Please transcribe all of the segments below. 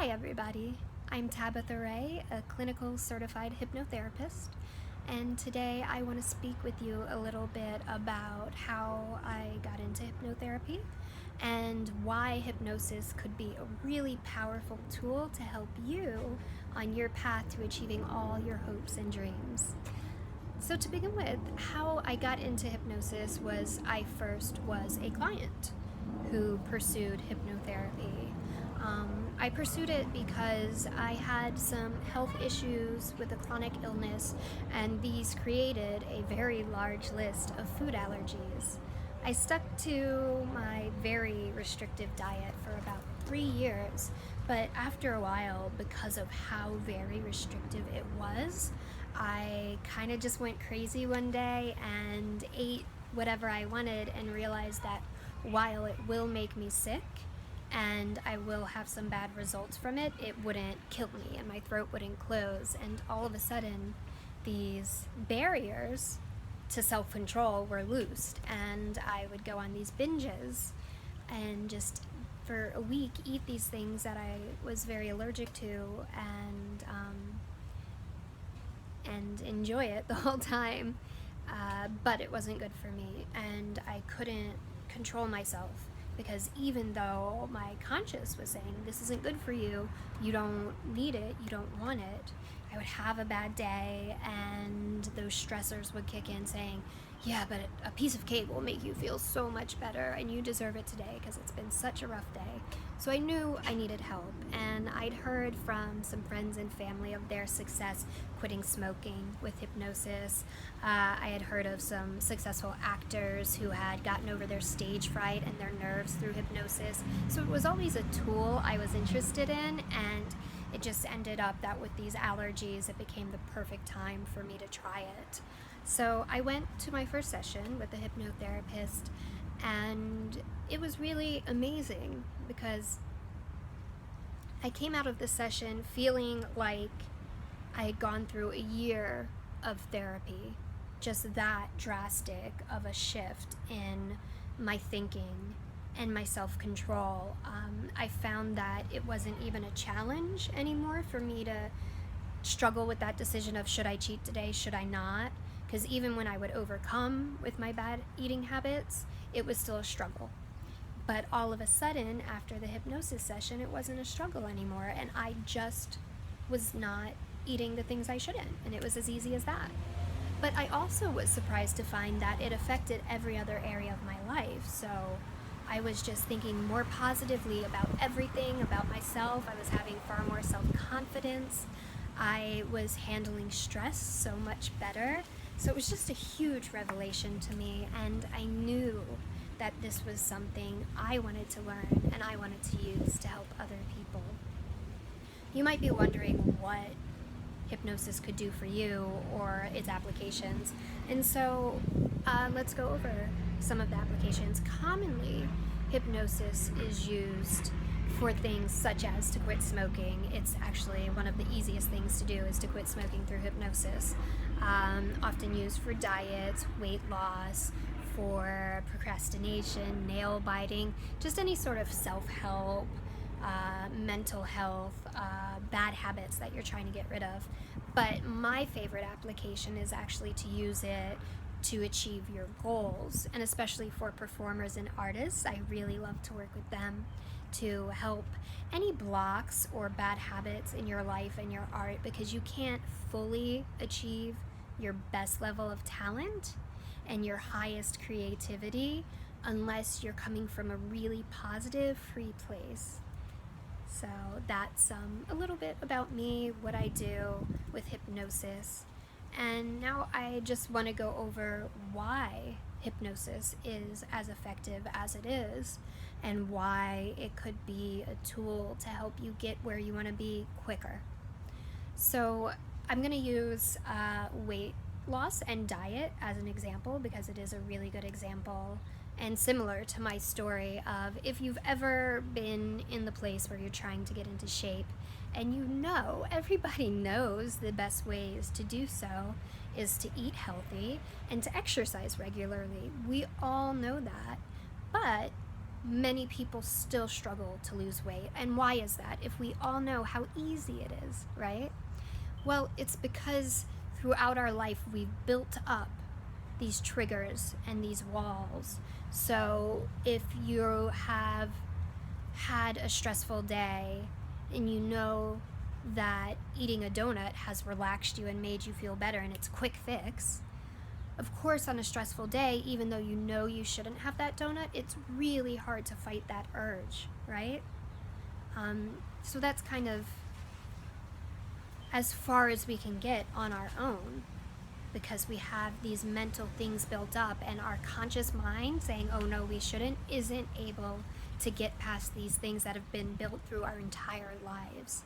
everybody. I'm Tabitha Ray, a clinical certified hypnotherapist, and today I want to speak with you a little bit about how I got into hypnotherapy and why hypnosis could be a really powerful tool to help you on your path to achieving all your hopes and dreams. So to begin with, how I got into hypnosis was I first was a client who pursued hypnotherapy. I pursued it because I had some health issues with a chronic illness, and these created a very large list of food allergies. I stuck to my very restrictive diet for about 3 years, but after a while, because of how very restrictive it was, I kind of just went crazy one day and ate whatever I wanted and realized that while it will make me sick and I will have some bad results from it, it wouldn't kill me and my throat wouldn't close. And all of a sudden, these barriers to self-control were loosed, and I would go on these binges and just for a week eat these things that I was very allergic to and enjoy it the whole time. But it wasn't good for me, and I couldn't control myself, because even though my conscience was saying this isn't good for you, you don't need it, you don't want it, I would have a bad day and those stressors would kick in saying, yeah, but a piece of cake will make you feel so much better and you deserve it today because it's been such a rough day. So I knew I needed help, and I'd heard from some friends and family of their success quitting smoking with hypnosis. I had heard of some successful actors who had gotten over their stage fright and their nerves through hypnosis. So it was always a tool I was interested in, and it just ended up that with these allergies, it became the perfect time for me to try it. So I went to my first session with a hypnotherapist, and it was really amazing because I came out of the session feeling like I had gone through a year of therapy, just that drastic of a shift in my thinking and my self-control. I found that it wasn't even a challenge anymore for me to struggle with that decision of should I cheat today, should I not? Because even when I would overcome with my bad eating habits, it was still a struggle. But all of a sudden, after the hypnosis session, it wasn't a struggle anymore, and I just was not eating the things I shouldn't, and it was as easy as that. But I also was surprised to find that it affected every other area of my life. So I was just thinking more positively about everything, about myself. I was having far more self-confidence. I was handling stress so much better. So it was just a huge revelation to me, and I knew that this was something I wanted to learn and I wanted to use to help other people. You might be wondering what hypnosis could do for you or its applications, and so let's go over some of the applications. Commonly, hypnosis is used for things such as to quit smoking. It's actually one of the easiest things to do is to quit smoking through hypnosis. Often used for diets, weight loss, for procrastination, nail biting, just any sort of self-help, mental health, bad habits that you're trying to get rid of. But my favorite application is actually to use it to achieve your goals, and especially for performers and artists, I really love to work with them to help any blocks or bad habits in your life and your art, because you can't fully achieve your best level of talent and your highest creativity unless you're coming from a really positive, free place. So that's a little bit about me, what I do with hypnosis. And now I just want to go over why hypnosis is as effective as it is, and why it could be a tool to help you get where you want to be quicker. So I'm going to use weight loss and diet as an example, because it is a really good example and similar to my story of if you've ever been in the place where you're trying to get into shape, and everybody knows the best ways to do so is to eat healthy and to exercise regularly. We all know that, but many people still struggle to lose weight. And why is that? If we all know how easy it is, right? Well, it's because throughout our life we've built up these triggers and these walls. So if you have had a stressful day and you know that eating a donut has relaxed you and made you feel better and it's a quick fix, of course on a stressful day, even though you know you shouldn't have that donut, it's really hard to fight that urge, right? So that's kind of as far as we can get on our own, because we have these mental things built up, and our conscious mind saying, oh no, we shouldn't, isn't able to get past these things that have been built through our entire lives.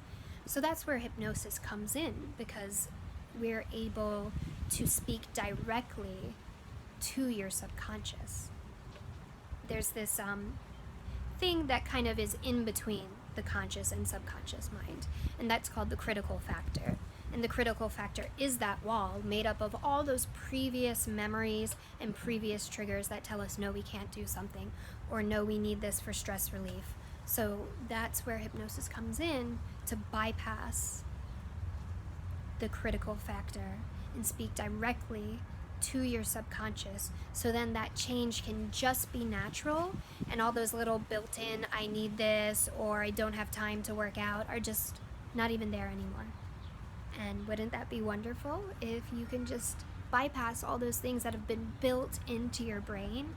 So that's where hypnosis comes in, because we're able to speak directly to your subconscious. There's this thing that kind of is in between the conscious and subconscious mind, and that's called the critical factor. And the critical factor is that wall made up of all those previous memories and previous triggers that tell us, no, we can't do something, or no, we need this for stress relief. So that's where hypnosis comes in, to bypass the critical factor and speak directly to your subconscious, so then that change can just be natural, and all those little built-in I need this or I don't have time to work out are just not even there anymore. And wouldn't that be wonderful if you can just bypass all those things that have been built into your brain